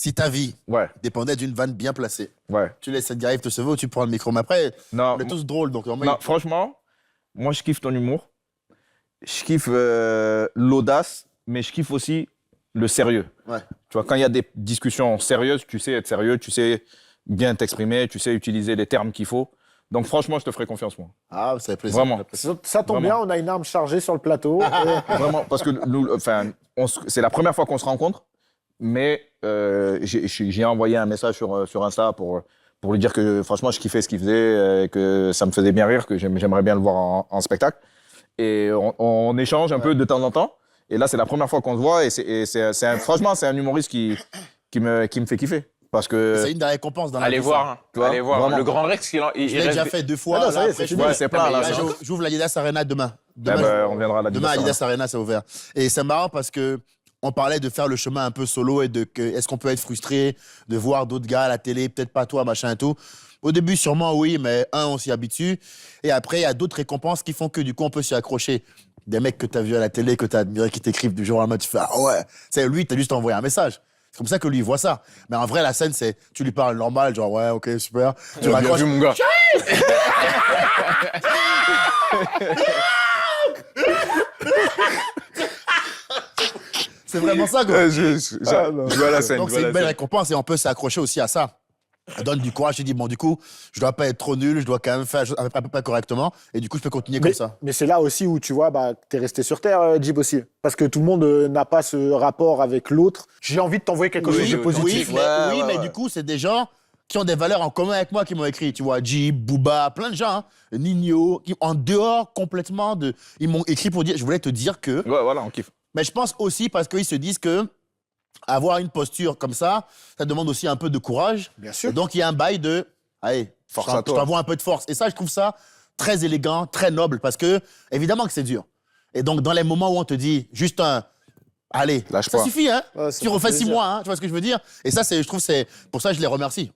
Si ta vie Ouais, dépendait d'une vanne bien placée, ouais. tu laisses cette Garrive te sauver ou tu prends le micro. Mais après, Non, on est tous drôles, donc non, franchement, moi, je kiffe ton humour. Je kiffe l'audace, mais je kiffe aussi le sérieux. Ouais. Tu vois, quand il y a des discussions sérieuses, tu sais être sérieux, tu sais bien t'exprimer, tu sais utiliser les termes qu'il faut. Donc, franchement, je te ferai confiance, moi. Ah, ça fait plaisir. Vraiment. Ça tombe bien, on a une arme chargée sur le plateau. Vraiment, parce que nous, enfin, c'est la première fois qu'on se rencontre, mais j'ai envoyé un message sur Insta pour lui dire que franchement, je kiffais ce qu'il faisait, que ça me faisait bien rire, que j'aimerais bien le voir en spectacle. Et on échange un peu de temps en temps. Et là, c'est la première fois qu'on se voit. Franchement, c'est un humoriste qui me fait kiffer. Parce que. C'est une des récompenses dans la Allez vie, voir, ça. hein. Tu vois, Allez voir. vraiment. Le Grand Rex, Je l'ai déjà fait 2 fois. Ah non, ça y est, là, après, c'est je- Ouais, c'est plein, là. Là, c'est- j'ouvre l'Adidas Arena demain. Eh ben, on viendra à la Demain, Adidas Adidas Arena, c'est ouvert. Et c'est marrant parce que on parlait de faire le chemin un peu solo et est-ce qu'on peut être frustré de voir d'autres gars à la télé, peut-être pas toi, machin et tout. Au début, sûrement oui, mais on s'y habitue. Et après, il y a d'autres récompenses qui font que du coup, on peut s'y accrocher. Des mecs que tu as vus à la télé, que tu as admiré, qui t'écrivent du jour au lendemain, tu fais ah ouais. C'est lui, tu as juste envoyé un message. C'est comme ça que lui, il voit ça. Mais en vrai, la scène, c'est tu lui parles normal, genre ouais, ok, super. Tu Bien raccroches. vu, mon gars. C'est vraiment ça, quoi. Je vois la scène. Donc, c'est une belle récompense et on peut s'accrocher aussi à ça. Ça donne du courage. Je dis, bon, du coup, je dois pas être trop nul, je dois quand même faire à peu près correctement. Et du coup, je peux continuer comme ça. Mais c'est là aussi où tu vois, t'es resté sur terre, Jib aussi. Parce que tout le monde n'a pas ce rapport avec l'autre. J'ai envie de t'envoyer quelque chose de positif. Mais du coup, c'est des gens qui ont des valeurs en commun avec moi qui m'ont écrit. Tu vois, Jib, Booba, plein de gens, hein. Nino, qui, en dehors complètement de. Ils m'ont écrit pour dire, je voulais te dire que. Ouais, voilà, on kiffe. Mais je pense aussi parce qu'ils se disent que avoir une posture comme ça demande aussi un peu de courage. Bien sûr. Et donc, il y a un bail de, allez, Force je à toi. t'envoie un peu de force. Et ça, je trouve ça très élégant, très noble, parce que, évidemment que c'est dur. Et donc, dans les moments où on te dit juste un, allez, Lâche ça pas. suffit, hein. Ouais, ça Tu fait refais 6 plaisir. mois, hein. Tu vois ce que je veux dire? Et ça, je trouve, c'est pour ça que je les remercie.